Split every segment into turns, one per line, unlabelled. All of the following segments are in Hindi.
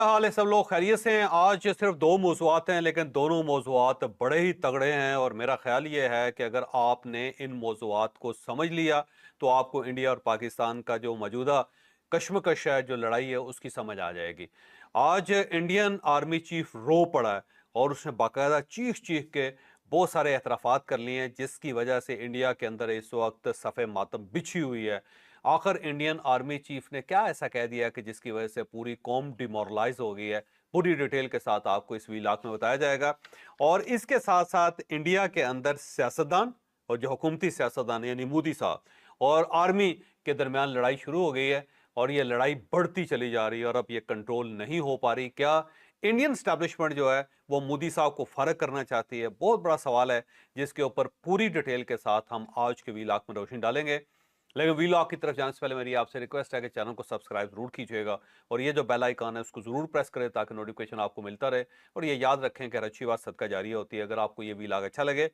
हाल है, सब लोग खैरियत से हैं। आज सिर्फ दो मौज़ूआत हैं, लेकिन दोनों मौज़ूआत बड़े ही तगड़े हैं और मेरा ख्याल ये है कि अगर आपने इन मौज़ूआत को समझ लिया तो आपको इंडिया और पाकिस्तान का जो मौजूदा कशमकश है, जो लड़ाई है, उसकी समझ आ जाएगी। आज इंडियन आर्मी चीफ रो पड़ा है और उसने बाकायदा चीख चीख के बहुत सारे एतराफ़ात कर लिए हैं, जिसकी वजह से इंडिया के अंदर इस वक्त सफ़े मातम बिछी हुई है। आखिर इंडियन आर्मी चीफ ने क्या ऐसा कह दिया कि जिसकी वजह से पूरी कौम डिमोरलाइज हो गई है। पूरी डिटेल के साथ आपको इस वीलाग में बताया जाएगा। और इसके साथ साथ इंडिया के अंदर सियासतदान और जो हुकूमती सियासतदान यानी मोदी साहब और आर्मी के दरमियान लड़ाई शुरू हो गई है और ये लड़ाई बढ़ती चली जा रही है और अब ये कंट्रोल नहीं हो पा रही। क्या इंडियन स्टैब्लिशमेंट जो है वो मोदी साहब को फर्क करना चाहती है? बहुत बड़ा सवाल है, जिसके ऊपर पूरी डिटेल के साथ हम आज के वीलाग में रोशनी डालेंगे। लेकिन वीलॉग की तरफ जाने से पहले मेरी आपसे रिक्वेस्ट है कि चैनल को सब्सक्राइब जरूर कीजिएगा और ये जो बेल आइकन है उसको जरूर प्रेस करें ताकि नोटिफिकेशन आपको मिलता रहे। और ये याद रखें कि हर अच्छी बात सदका जारी होती है। अगर आपको ये वीलॉग अच्छा लगे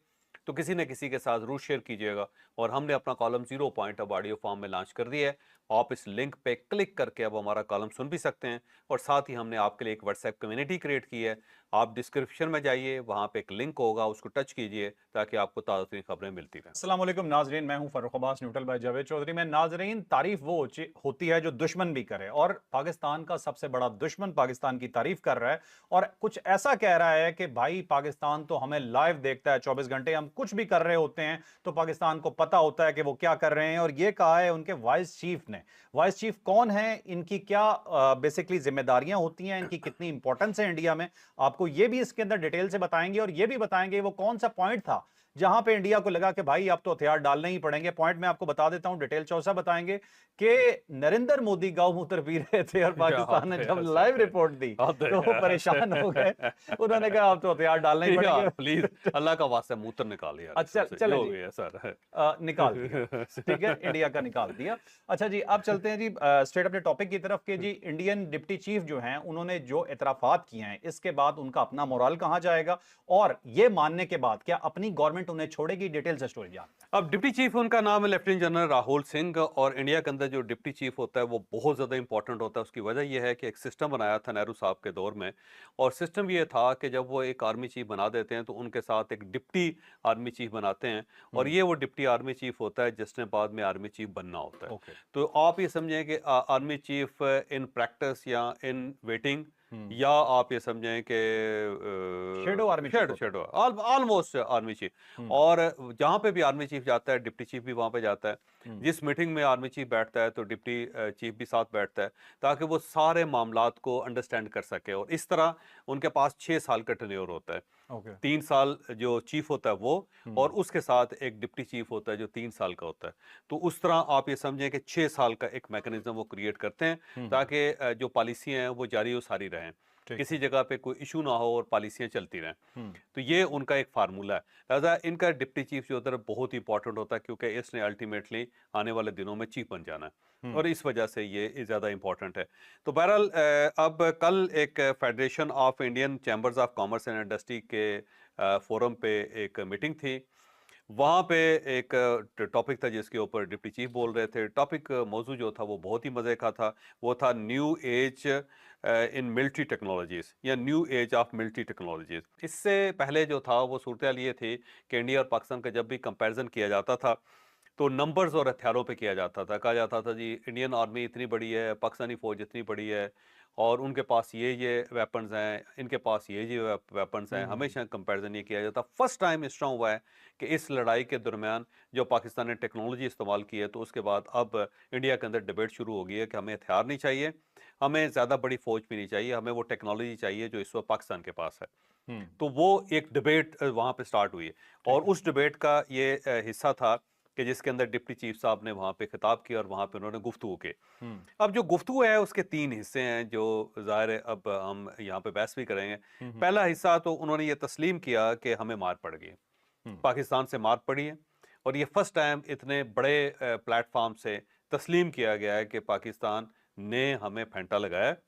तो किसी न किसी के साथ जरूर शेयर कीजिएगा। और हमने अपना कॉलम 0 पॉइंट अब ऑडियो फॉर्म में लॉन्च कर दिया है। आप इस लिंक पे क्लिक करके अब हमारा कॉलम सुन भी सकते हैं। और साथ ही हमने आपके लिए एक व्हाट्सएप कम्युनिटी क्रिएट की है। आप डिस्क्रिप्शन में जाइए, वहां पे एक लिंक होगा, उसको टच कीजिए ताकि आपको ताज़ा तरीन खबरें मिलती रहें।
अस्सलाम वालेकुम नाजरीन, मैं हूं फर्रुख अब्बास न्यूट्रल बाय जावेद चौधरी। मैं नाजरीन, तारीफ वो होती है जो दुश्मन भी करे, और पाकिस्तान का सबसे बड़ा दुश्मन पाकिस्तान की तारीफ कर रहा है और कुछ ऐसा कह रहा है कि भाई पाकिस्तान तो हमें लाइव देखता है 24 घंटे। हम कुछ भी कर रहे होते हैं तो पाकिस्तान को पता होता है कि वो क्या कर रहे हैं। और ये कहा है उनके वाइस चीफ ने। वाइस चीफ कौन है, इनकी क्या बेसिकली जिम्मेदारियां होती हैं, इनकी कितनी इंपॉर्टेंस है इंडिया में, आपको ये भी इसके अंदर डिटेल से बताएंगे। और ये भी बताएंगे वो कौन सा पॉइंट था जहां पे इंडिया को लगा कि भाई अब तो हथियार डालने ही पड़ेंगे। पॉइंट मैं आपको बता देता हूं, डिटेल चौसा बताएंगे कि नरेंद्र मोदी गौ मूत्र पी रहे थे और
क्या
पाकिस्तान ने
हद है
जब
सर,
लाइव रिपोर्ट दी
हद
तो वो
है
परेशान हो गए।
यार।
उन्होंने कहा अब तो हथियार डालने ही
यार
पड़ेंगे।
प्लीज, अल्लाह का वास्ता मूत्र निकाल यार इसमें
अच्छा
से
चलें
जो
जी,
भी है सर।
निकाल दिया। ठीक है, इंडिया का निकाल दिया। अच्छा जी, अब चलते हैं जी स्ट्रेट अपने टॉपिक की तरफ के जी। इंडियन डिप्टी चीफ जो हैं उन्होंने जो एतराफात किए हैं, इसके बाद उनका अपना मोरल कहां जाएगा, और ये मानने के बाद क्या अपनी गवर्नमेंट उन्हें छोड़ेगी? डिटेल से स्टोरी जानते हैं।
अब डिप्टी चीफ उनका नाम है लेफ्टिनेंट जनरल राहुल सिंह। और इंडिया के अंदर जो डिप्टी चीफ होता है वो बहुत ज़्यादा इंपॉर्टेंट होता है। उसकी वजह यह है कि एक सिस्टम बनाया था नेहरू साहब के दौर में। और सिस्टम ये था कि जब वो एक आर्मी चीफ बना देते हैं तो उनके साथ एक डिप्टी आर्मी चीफ बनाते हैं। और
हम्म।
ये वो डिप्टी आर्मी चीफ होता है जिसने बाद में आर्मी चीफ बनना होता है।
ओके।
तो आप ये समझें कि आर्मी चीफ इन प्रैक्टिस या इन वेटिंग,
हम्म।
या आप ये समझें कि
शेडो आर्मी चीफ
शेडो
होता है।
Shadow almost army chief.
Hmm.
और जहां पे भी आर्मी चीफ जाता है डिप्टी चीफ भी वहां पे जाता है।
हम्म।
जिस मीटिंग में आर्मी चीफ बैठता है तो डिप्टी चीफ भी साथ बैठता है, ताकि वो सारे मामलात को अंडरस्टैंड कर सके। और इस तरह उनके पास 6 साल का टेन्योर होता है।
ओके।
3 साल जो चीफ होता है वो, और
हम्म।
उसके साथ एक डिप्टी चीफ होता है जो 3 साल का होता है। तो उस तरह आप ये समझें कि 6 साल का एक मैकेनिज्म वो क्रिएट करते हैं,
हम्म।
ताकि जो पॉलिसियां हैं वो जारी और सारी रहें,
ठीक
किसी
है।
जगह पे कोई इशू ना हो और पॉलिसियां चलती रहें।
हम्म।
तो ये उनका एक फार्मूला है। लिहाजा इनका डिप्टी चीफ जो उधर बहुत इंपॉर्टेंट होता है, क्योंकि इसने अल्टीमेटली आने वाले दिनों में चीफ बन जाना है
हम्म।
और इस वजह से ये ज़्यादा इंपॉर्टेंट है। तो बहरहाल अब कल एक federation of Indian chambers of commerce and industry के फोरम पे एक मीटिंग थी। वहाँ पे एक टॉपिक था जिसके ऊपर डिप्टी चीफ बोल रहे थे। टॉपिक मौजू जो था वो बहुत ही मज़े का था। वो था new age in military technologies या new age of military technologies. इससे पहले जो था वो सूरत ये थी कि इंडिया और पाकिस्तान का जब भी कंपैरिजन किया जाता था तो नंबर्स और हथियारों पे किया जाता था। कहा जाता था जी इंडियन आर्मी इतनी बड़ी है, पाकिस्तानी फ़ौज इतनी बड़ी है और उनके पास ये वेपन्स हैं, इनके पास ये वेपन्स हैं।
हम्म।
हमेशा कंपैरिजन ये किया जाता। फर्स्ट टाइम इस तरह हुआ है कि इस लड़ाई के दरमियान जो पाकिस्तान ने टेक्नोलॉजी इस्तेमाल की है, तो उसके बाद अब इंडिया के अंदर डिबेट शुरू हो गई है कि हमें हथियार नहीं चाहिए, हमें ज़्यादा बड़ी फ़ौज भी नहीं चाहिए, हमें वो टेक्नोलॉजी चाहिए जो इस वक्त पाकिस्तान के पास है।
हम्म।
तो वो एक डिबेट वहाँ पे स्टार्ट हुई है। और
ठीक है।
उस डिबेट का ये हिस्सा था कि जिसके अंदर डिप्टी चीफ साहब ने वहाँ पे खिताब किया और वहाँ पे उन्होंने गुफ्तगू की।
हम्म।
अब जो गुफ्तगू है उसके 3 हिस्से हैं जो ज़ाहिर है अब हम यहाँ पे बहस भी करेंगे।
हम्म।
पहला हिस्सा तो उन्होंने ये तस्लीम किया कि हमें मार पड़ गई,
हम्म।
पाकिस्तान से मार पड़ी है। और ये फर्स्ट टाइम इतने बड़े प्लेटफॉर्म से तस्लीम किया गया है कि पाकिस्तान ने हमें फेंटा लगाया है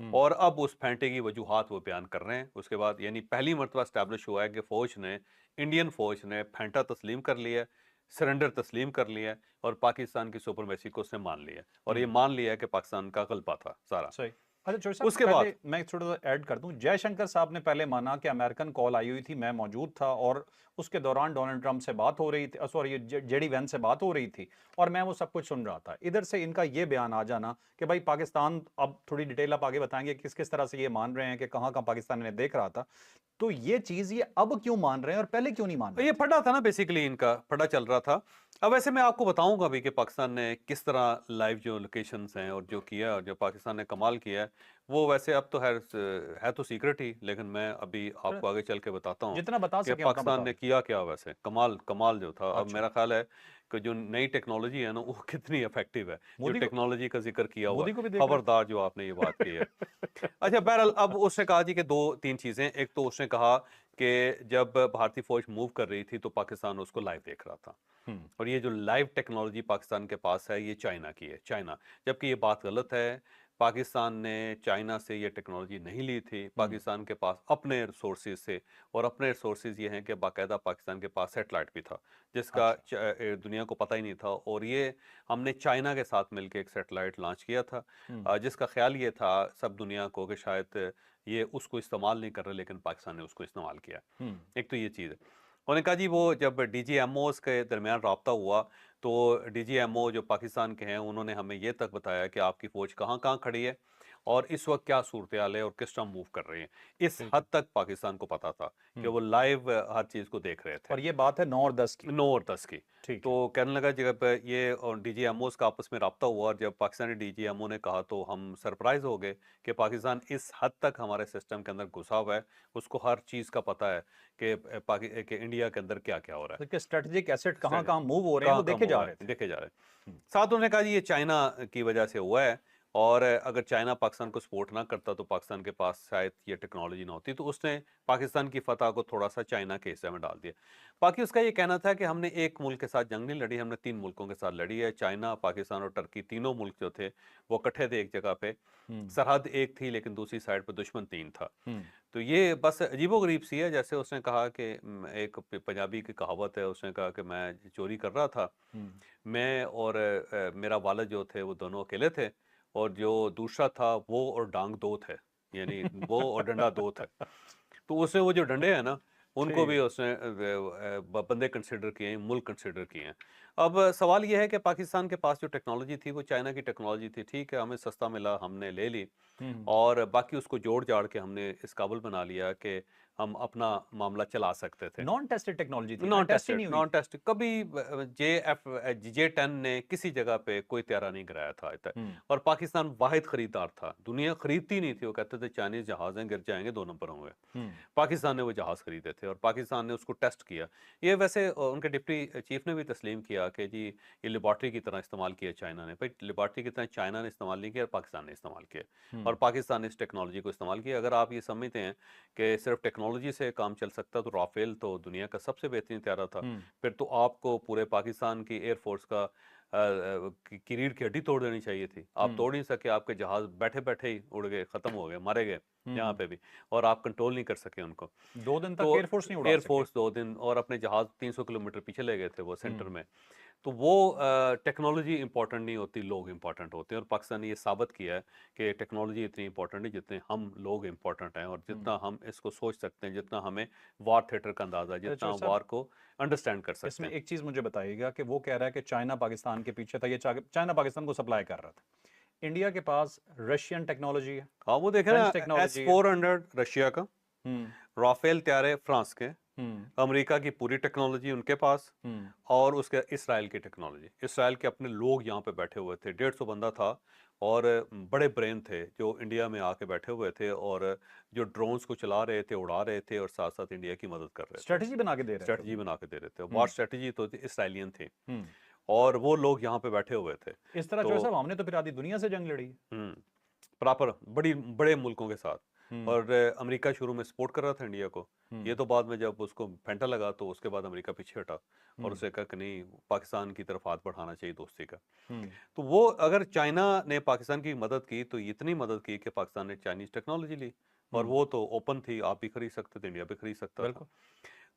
हम्म।
और अब उस फेंटे की वजूहात वो बयान कर रहे हैं। उसके बाद यानी पहली मरतबा स्टैब्लिश हुआ है कि फ़ौज ने, इंडियन फ़ौज ने फेंटा तस्लीम कर लिया है, सरेंडर तस्लीम कर लिया है और पाकिस्तान की सुपरमेसी को उसने मान लिया है और ये
हम्म।
मान लिया है कि पाकिस्तान का गलबा था सारा।
सही। अच्छा चौधरी साहब,
उसके बाद
पहले मैं थोड़ा सा ऐड कर दूं, जयशंकर साहब ने पहले माना कि अमेरिकन कॉल आई हुई थी, मैं मौजूद था और उसके दौरान डोनाल्ड ट्रंप से बात हो रही थी, सॉरी जेडी वैंस से बात हो रही थी और मैं वो सब कुछ सुन रहा था। इधर से इनका ये बयान आ जाना कि भाई पाकिस्तान, अब थोड़ी डिटेल आप आगे बताएंगे किस किस तरह से ये मान रहे हैं कि कहाँ कहाँ पाकिस्तान ने देख रहा था, तो ये चीज ये अब क्यों मान रहे हैं और पहले क्यों नहीं मान रहे
ये
थे?
फटा था ना, बेसिकली इनका फटा चल रहा था। अब वैसे मैं आपको बताऊंगा अभी कि पाकिस्तान ने किस तरह लाइव जो लोकेशंस हैं और जो किया और जो पाकिस्तान ने कमाल किया है, वो वैसे अब तो है तो सीक्रेट ही, लेकिन मैं अभी
तो
आपको आगे चल के बताता हूँ
जितना बता
कि
सके उतना
पाकिस्तान
बता
ने
दें।
किया क्या। वैसे कमाल कमाल जो था, अब
अच्छा,
मेरा ख्याल है कि जो नई टेक्नोलॉजी है ना वो कितनी इफेक्टिव है। जो
मोदी को,
टेक्नोलॉजी का जिक्र किया हुआ,
मोदी को भी देख रहे
खबरदार जो आपने ये बात की है।
थे।
अच्छा, बहरहाल अब उसने कहा जी कि दो तीन चीजें। एक तो उसने कहा कि जब भारतीय फौज मूव कर रही थी तो पाकिस्तान उसको लाइव देख रहा था,
हम्म,
और ये जो लाइव टेक्नोलॉजी पाकिस्तान के पास है ये चाइना की है, चाइना। जबकि ये बात गलत है। पाकिस्तान ने चाइना से ये टेक्नोलॉजी नहीं ली थी,
हम्म,
पाकिस्तान के पास अपने रिसोर्सेज से, और अपने रिसोर्सेज ये हैं कि बाकायदा पाकिस्तान के पास सेटेलाइट भी था जिसका
अच्छा,
दुनिया को पता ही नहीं था, और ये हमने चाइना के साथ मिलकर एक सेटेलाइट लॉन्च किया था,
हम्म,
जिसका ख्याल ये था सब दुनिया को कि शायद ये उसको इस्तेमाल नहीं कर रहे, लेकिन पाकिस्तान ने उसको इस्तेमाल किया।
हम्म,
एक तो ये चीज़ है। उन्होंने कहा जी वो जब डीजीएमओस के दरमियान रब्ता हुआ तो डीजीएमओ जो पाकिस्तान के हैं उन्होंने हमें ये तक बताया कि आपकी फ़ौज कहाँ कहाँ खड़ी है और इस वक्त क्या सूरत हाल है और किस टाइम मूव कर रही है। इस
ठीक
हद
है,
तक पाकिस्तान को पता था कि
हम्म,
वो लाइव हर चीज़ को देख रहे थे।
और ये बात है 9 और 10 की।
9 और 10 की।
ठीक
तो
है,
कहने लगा जब ये और डीजीएमओस का आपस में रब्ता हुआ और जब पाकिस्तानी डीजीएमओ ने कहा तो हम सरप्राइज हो गए कि पाकिस्तान इस हद तक हमारे सिस्टम के अंदर घुसा हुआ है, उसको हर चीज़ का पता है कि इंडिया के अंदर क्या क्या हो रहा
देखिए स्ट्रेटेजिक एसेट
है,
कहाँ कहाँ मूव हो रहे हैं वो
कहाँ कहाँ
देखे
हो
जा
रहा
रहे
है,
थे।
देखे जा रहे हैं।
हम्म,
साथ उन्होंने कहा जी ये चाइना की वजह से हुआ है, और अगर चाइना पाकिस्तान को सपोर्ट ना करता तो पाकिस्तान के पास शायद ये टेक्नोलॉजी ना होती, तो उसने पाकिस्तान की फतह को थोड़ा सा चाइना के हिस्से में डाल दिया। बाकी उसका ये कहना था कि हमने एक मुल्क के साथ जंग नहीं लड़ी, हमने 3 मुल्कों के साथ लड़ी है। चाइना, पाकिस्तान और टर्की तीनों मुल्क जो थे वो इकट्ठे थे एक जगह पे।
हम्म,
सरहद एक थी लेकिन दूसरी साइड पे दुश्मन 3 था।
हम्म,
तो ये बस अजीबो-गरीब सी है। जैसे उसने कहा कि एक पंजाबी की कहावत है, उसने कहा कि मैं चोरी कर रहा था,
हम्म,
मैं और मेरा वालिद जो थे वो दोनों अकेले थे, और जो दूसरा था वो और डांग दो थे, यानी वो और डंडा दो थे। तो उसने वो जो डंडे हैं ना उनको
ठीक
भी
है,
उसने बंदे कंसिडर किए हैं, मुल्क कंसिडर किए हैं। अब सवाल ये है कि पाकिस्तान के पास जो टेक्नोलॉजी थी वो चाइना की टेक्नोलॉजी थी, ठीक है, हमें सस्ता मिला, हमने ले ली,
हम्म,
और बाकी उसको जोड़ जाड़ के हमने इस काबिल बना लिया कि हम अपना मामला चला सकते थे।
नॉन टेस्टेड टेक्नोलॉजी थी ना,
नॉन
टेस्ट ही
टेस्टेड,
नहीं हुई
नॉन
थी।
टेस्ट कभी J10 ने किसी जगह पे कोई त्यारा नहीं कराया था आज तक।
हम्म,
और पाकिस्तान वाहिद खरीदार था, दुनिया खरीदती नहीं थी, वो कहते थे चाइनीज जहाज हैं, गिर जाएंगे, 2 नंबर होंगे।
हम्म,
पाकिस्तान ने वो जहाज खरीदे थे और पाकिस्तान ने उसको टेस्ट किया। ये वैसे उनके डिप्टी चीफ ने भी तस्लीम किया कि जी ये लेबॉर्ट्री की तरह इस्तेमाल किया चाइना ने। भाई लेबॉर्ट्री की तरह चाइना ने इस्तेमाल नहीं किया, पाकिस्तान ने इस्तेमाल किया, और
हम्म,
पाकिस्तान ने इस टेक्नोलॉजी को इस्तेमाल किया। अगर आप ये समझते हैं कि सिर्फ टेक्नोलॉजी से काम चल सकता तो राफेल तो दुनिया का सबसे बेहतरीन त्यारा था।
हम्म,
फिर तो आपको पूरे पाकिस्तान की एयरफोर्स का की रीढ़ की हड्डी तोड़ देनी चाहिए थी। आप
हम्म,
तोड़ नहीं सके, आपके जहाज बैठे बैठे ही उड़ गए, खत्म हो गए, मारे गए यहाँ
हम्म,
पे भी, और आप कंट्रोल नहीं कर सके उनको।
2 दिन तक
तो
एयरफोर्स नहीं उड़ा सके।
एयरफोर्स 2 दिन और अपने जहाज 300 किलोमीटर पीछे ले गए थे वो सेंटर
हम्म,
में। तो वो टेक्नोलॉजी इंपॉर्टेंट नहीं होती, लोग इंपॉर्टेंट होते हैं, और पाकिस्तान ने ये साबित किया है कि टेक्नोलॉजी इतनी इंपॉर्टेंट है जितने हम लोग इंपॉर्टेंट हैं, और
हम्म।
जितना हम इसको सोच सकते हैं, जितना हमें वार थिएटर का अंदाजा है,
अच्छा
जितना
चौधरी साहब,
वार को अंडरस्टैंड कर सकते
इसमें
हैं।
एक चीज मुझे बताइएगा कि वो कह रहा है कि चाइना पाकिस्तान के पीछे था, ये चाइना पाकिस्तान को सप्लाई कर रहा था। इंडिया के पास रशियन टेक्नोलॉजी है,
हाँ वो देखे ना,
फ्रेंच
एस
टेक्नोलॉजी है।
400 रशिया का,
हम्म,
राफेल तैयारे फ्रांस के,
हम्म,
अमेरिका की पूरी टेक्नोलॉजी उनके पास,
हम्म,
और उसके इसराइल की टेक्नोलॉजी। इसराइल के अपने लोग यहाँ पे बैठे हुए थे, 150 बंदा था, और बड़े ब्रेन थे जो इंडिया में आके बैठे हुए थे, और जो ड्रोन्स को चला रहे थे, उड़ा रहे थे, और साथ साथ इंडिया की मदद कर रहे थे,
स्ट्रेटेजी बना के दे रहे थे वो।
स्ट्रेटजी बना के दे रहे थे। वार
हम्म,
स्ट्रेटजी तो इसराइलियन थी,
हम्म।
और वो लोग यहाँ पे बैठे हुए थे।
इस तरह
तो
जो है साहब, हमने तो फिर आधी दुनिया से जंग लड़ी है।
हम्म, प्रॉपर बड़े मुल्कों के साथ।
हम्म,
और अमेरिका शुरू में सपोर्ट कर रहा था इंडिया को, ये
हम्म,
तो बाद में जब उसको फेंटा लगा तो उसके बाद अमेरिका पीछे हटा, और
हम्म,
उसे कहा कि नहीं, पाकिस्तान की तरफ हाथ बढ़ाना चाहिए दोस्ती का।
हम्म,
तो वो अगर चाइना ने पाकिस्तान की मदद की तो इतनी मदद की कि पाकिस्तान ने चाइनीज टेक्नोलॉजी ली, और
हम्म,
वो तो ओपन थी, आप भी खरीद सकते थे, इंडिया भी खरीद सकता था।
बिल्कुल।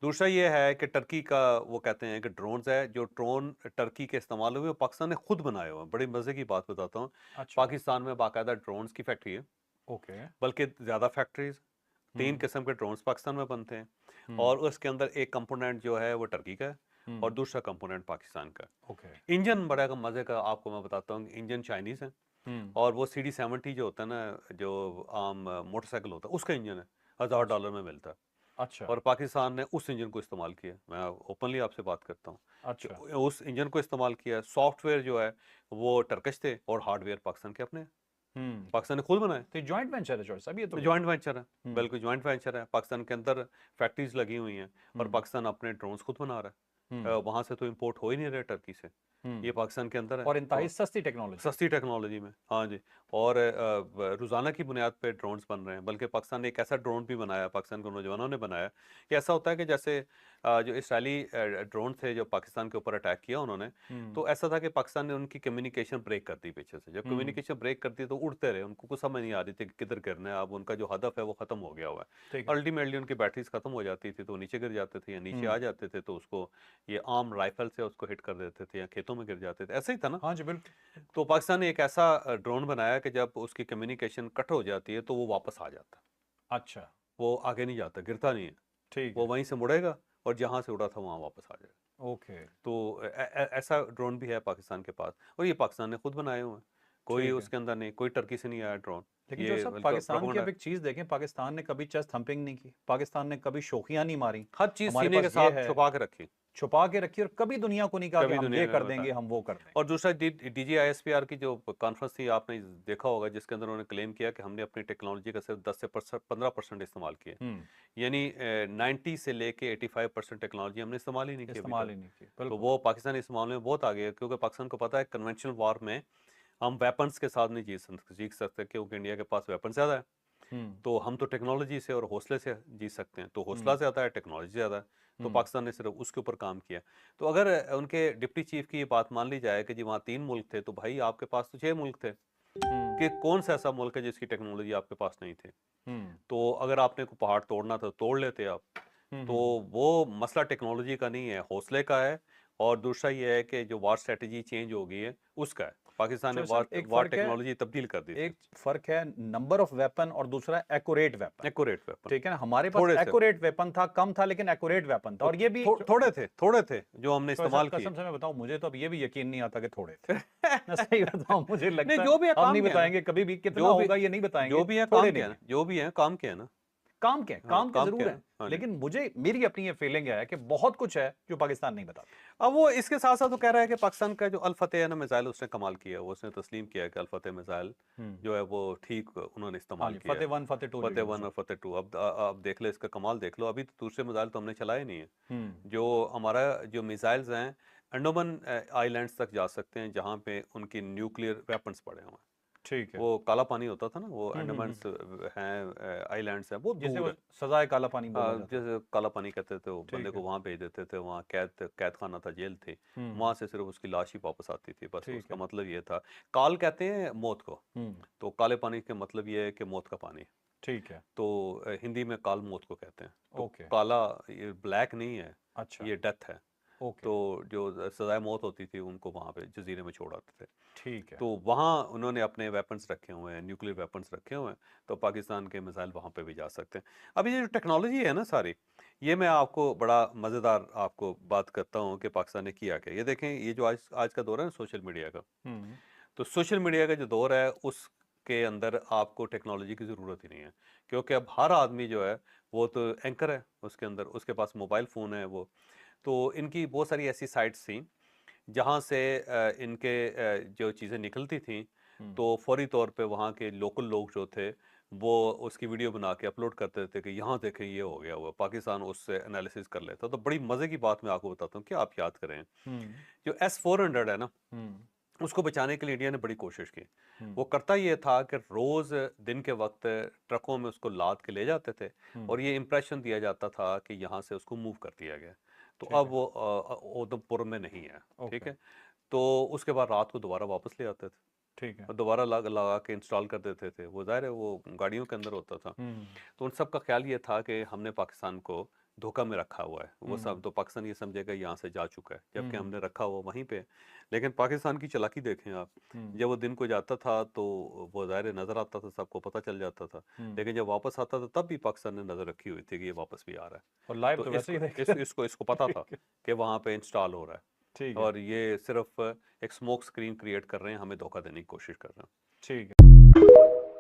दूसरा ये है कि टर्की का, वो कहते हैं कि ड्रोन्स है, जो ड्रोन टर्की के इस्तेमाल हुए वो पाकिस्तान ने खुद बनाए हुए हैं। बड़ी मजे की बात बताता हूँ,
अच्छा,
पाकिस्तान में बाकायदा ड्रोन्स की फैक्ट्री है,
ओके।
बल्कि ज़्यादा फैक्ट्रीज, 3
हम्म।
किस्म के ड्रोन्स पाकिस्तान में बनते हैं
हम्म।
और उसके अंदर एक कंपोनेंट जो है वो टर्की का है और
हम्म।
दूसरा कंपोनेंट पाकिस्तान का है।
ओके।
इंजन बड़ा का मज़े का आपको मैं बताता हूँ, इंजन चाइनीज़ है
हम्म।
और वो CD70 जो होता है ना, जो आम मोटरसाइकिल होता है, उसका इंजन है, $1000 में मिलता है
अच्छा।
और पाकिस्तान ने उस इंजन को इस्तेमाल किया। मैं ओपनली आपसे बात करता हूँ कि
अच्छा।
उस इंजन को इस्तेमाल किया। सॉफ्टवेयर जो है वो टर्किश थे और हार्डवेयर पाकिस्तान के अपने हैं।
हम्म।
पाकिस्तान ने खुद बनाए,
तो जॉइंट वेंचर है जॉर्ज साहब, ये तो फिर।
जॉइंट वेंचर है,
हम्म।
बिल्कुल जॉइंट वेंचर है। पाकिस्तान के अंदर फैक्ट्रीज लगी हुई हैं और
हम्म।
पाकिस्तान अपने ड्रोन्स खुद बना रहा
हम्म।
है। वहाँ से तो इंपोर्ट हो ही नहीं रहे टर्की से,
हम्म।
ये पाकिस्तान के अंदर है।
और इंतहाई
और
सस्ती टेक्नोलॉजी।
सस्ती टेक्नोलॉजी में, हाँ जी। और रोज़ाना की बुनियाद पे ड्रोन्स बन रहे हैं, बल्कि पाकिस्तान ने एक ऐसा ड्रोन भी बनाया, पाकिस्तान के नौजवानों ने बनाया कि ऐसा होता है कि जैसे जो इसराइली ड्रोन थे जो पाकिस्तान के ऊपर अटैक किया उन्होंने,
हम्म।
तो ऐसा था कि पाकिस्तान ने उनकी कम्युनिकेशन ब्रेक कर दी पीछे से। जब
हम्म।
कम्युनिकेशन ब्रेक कर दी तो उड़ते रहे, उनको कुछ समझ नहीं आ रही थी कि किधर गिरना है। अब उनका जो हदफ है वो ख़त्म हो गया हुआ
ठीक
है।
है।
अल्टीमेटली उनकी बैटरीज ख़त्म हो जाती थी तो वो नीचे गिर जाते थे या नीचे
हम्म।
आ जाते थे, तो उसको ये आर्म राइफल से उसको हिट कर देते थे या खेतों में गिर जाते थे। ऐसा ही था ना।
हाँ जी, बिल्कुल।
तो पाकिस्तान ने एक ऐसा ड्रोन बनाया कि जब उसकी कम्युनिकेशन कट हो जाती है तो वो वापस आ जाता है,
अच्छा।
वो आगे नहीं जाता, गिरता नहीं है,
ठीक
वो
है।
वहीं से मुड़ेगा और जहाँ से उड़ा था वहाँ वापस आ जाएगा।
ओके।
तो ऐसा ड्रोन भी है पाकिस्तान के पास और ये पाकिस्तान ने खुद बनाए हुए हैं, कोई
ठीक है।
उसके अंदर नहीं, कोई टर्की से नहीं आया ड्रोन,
लेकिन जो
ये
सब
बल्कि
पाकिस्तान की
प्रोपेगेंडा
अब
है।
एक चीज देखें, पाकिस्तान ने कभी चेस्ट थंपिंग नहीं की, पाकिस्तान ने कभी शोखियां नहीं मारी।
हर चीज़
हमारे
सीने के
पास ये
साथ
है,
छुपा के रखी,
छुपा के रखी, और कभी दुनिया को नहीं कहा कि
कभी
हम
दुनिया
ये
ने
कर
बताया।
देंगे, हम वो कर देंगे।
और दूसरा DGISPR की जो कॉन्फ्रेंस थी आपने देखा होगा, जिसके अंदर उन्होंने क्लेम किया कि हमने अपनी टेक्नोलॉजी का सिर्फ 10 से 15% इस्तेमाल किया,
हम्म।
यानी 90 से लेके 85% टेक्नोलॉजी हमने इस्तेमाल ही नहीं की अभी
इस्तेमाल
तक।
ही नहीं की,
तो
बिल्कुल।
वो पाकिस्तान इस मामले में बहुत आगे है, क्योंकि पाकिस्तान को पता है कन्वेंशनल वॉर में हम वेपन्स के साथ नहीं जीत सकते, क्योंकि इंडिया के पास वेपन ज़्यादा है।
हम्म।
तो हम तो टेक्नोलॉजी से और हौसले से जीत सकते हैं, तो हौसला
हम्म।
ज़्यादा है, टेक्नोलॉजी ज़्यादा है। तो
हम्म।
पाकिस्तान ने सिर्फ उसके ऊपर काम किया। तो अगर उनके डिप्टी चीफ की ये बात मान ली जाए कि जी वहाँ 3 मुल्क थे, तो भाई आपके पास तो 6 मुल्क थे, कि
हम्म।
कौन सा ऐसा मुल्क है जिसकी टेक्नोलॉजी आपके पास नहीं थी।
हम्म।
तो अगर आपने को पहाड़ तोड़ना था तोड़ लेते आप। तो
हम्म।
वो मसला टेक्नोलॉजी का नहीं है, हौसले का है। और दूसरा ये है कि जो वार स्ट्रेटजी चेंज हो गई है उसका है। पाकिस्तान ने
चलो
वार
साहब, एक
वार
फर्क है,
टेक्नोलॉजी तब्दील कर दी थी।
एक फर्क है नंबर ऑफ वेपन और दूसरा एक्यूरेट वेपन।
एक्यूरेट वेपन,
ठीक है ना, हमारे पास
थोड़े से,
एक्यूरेट वेपन था, कम था, लेकिन एक्यूरेट वेपन था। और ये भी
थोड़े थे जो हमने
तो ऐसा
इस्तेमाल किए।
कसम से मैं बताऊं, मुझे तो अब ये भी यकीन नहीं आता कि थोड़े थे। मैं सही बताऊं, मुझे
नहीं,
लगता है
जो भी है
हम
काम
नहीं
किया ना,
बताएंगे कभी भी कितना
जो भी
होगा, ये नहीं बताएंगे,
जो भी है काम
थोड़े
किया
नहीं
ना,
है।
जो भी है काम किया ना।
काम के,
हाँ,
काम के
काम
जरूर
किया
है।
ना, हाँ जी।
लेकिन मुझे, मेरी अपनी ये फीलिंग है कि बहुत कुछ है जो पाकिस्तान नहीं बताता।
अब वो इसके साथ साथ तो कह रहा है कि पाकिस्तान का जो अल फतेह है ना मिसाइल, उसने कमाल किया, वो उसने तस्लीम किया है कि अल फतेह मिसाइल
हम्म।
जो है वो ठीक उन्होंने
हाँ
इस्तेमाल
जी,
किया है।
फतेह 1 फतेह 2 जो
फतेह
यूज
1 और
हो।
फतेह 2, अब देख ले इसका कमाल, देख लो। अभी तो दूसरे मिसाइल तो हमने चलाए नहीं है।
हम्म।
जो हमारा जो मिसाइल्स हैं अंडोमान आइलैंड्स तक जा सकते हैं, जहाँ पे उनकी न्यूक्लियर वेपन्स पड़े हुए हैं।
ठीक है।
वो काला पानी होता था ना, वो
हम्म।
अंडोमान हैं, आइलैंड्स हैं, बहुत
जिसे
दूर
वो
है।
सजाए काला पानी बोला
हाँ,
जाता है।
जैसे काला पानी कहते थे, वो बंदे
ठीक
को
है।
वहाँ भेज देते थे, वहाँ कैद खाना था, जेल थी।
हम्म।
वहाँ से सिर्फ उसकी लाश ही वापस आती थी, बस
ठीक
उसका
है।
मतलब ये था। काल कहते हैं मौत को,
हम्म।
तो काले पानी का मतलब ये है कि मौत का पानी।
ठीक है।
तो हिंदी में काल मौत को कहते हैं। तो
ओके।
काला ये ब्लैक नहीं है,
अच्छा।
ये डेथ है।
ओके।
तो जो सजाए मौत होती थी उनको वहाँ पे जजीरे में छोड़ आते थे।
ठीक है।
तो वहाँ उन्होंने अपने वेपन्स रखे हुए हैं, न्यूक्लियर वेपन्स रखे हुए हैं, तो पाकिस्तान के मिसाइल वहाँ पे भी जा सकते हैं। अभी ये जो टेक्नोलॉजी है ना सारी, ये मैं आपको बड़ा मज़ेदार आपको बात करता हूँ कि पाकिस्तान ने किया क्या। ये देखें, ये जो आज आज का दौर है ना सोशल मीडिया का,
हम्म।
तो सोशल मीडिया का जो दौर है उसके अंदर आपको टेक्नोलॉजी की ज़रूरत ही नहीं है, क्योंकि अब हर आदमी जो है वो तो एंकर है उसके अंदर, उसके पास मोबाइल फ़ोन है वो। तो इनकी बहुत सारी ऐसी साइट्स थी जहाँ से इनके जो चीज़ें निकलती थी,
हम्म।
तो फौरी तौर पे वहाँ के लोकल लोग जो थे वो उसकी वीडियो बना के अपलोड करते थे कि यहाँ देखें ये हो गया हुआ। पाकिस्तान उससे एनालिसिस कर लेता। तो बड़ी मज़े की बात मैं आपको बताता हूँ कि आप याद करें,
हम्म।
जो S-400 है ना,
हम्म।
उसको बचाने के लिए इंडिया ने बड़ी कोशिश की।
हम्म।
वो करता ये था कि रोज़ दिन के वक्त ट्रकों में उसको लाद के ले जाते थे
हम्म।
और ये इंप्रेशन दिया जाता था कि यहाँ से उसको मूव कर दिया गया। तो
ठीक
अब
है।
वो उधमपुर में नहीं है, ठीक
ओके।
है। तो उसके बाद रात को दोबारा वापस ले आते थे
ठीक है।
और दोबारा लगा के इंस्टॉल कर देते थे। वो ज़ाहिर है वो गाड़ियों के अंदर होता था।
हम्म।
तो उन सब का ख्याल ये था कि हमने पाकिस्तान को धोखा में रखा हुआ है। वो सब तो पाकिस्तान ये समझेगा यहाँ से जा चुका है, जबकि हमने रखा हुआ वहीं पे। लेकिन पाकिस्तान की चालाकी देखें आप, जब वो दिन को जाता था तो वो ज़ाहिर नज़र आता था, सबको पता चल जाता था। लेकिन जब वापस आता था तब भी पाकिस्तान ने नज़र रखी हुई थी कि ये वापस भी आ रहा है।
और लाइव
तो
तो वैसे ही देख
इसको पता था कि वहाँ पे इंस्टॉल हो रहा है,
ठीक है,
और ये सिर्फ एक स्मोक स्क्रीन क्रिएट कर रहे हैं, हमें धोखा देने की कोशिश कर रहे हैं।
ठीक है।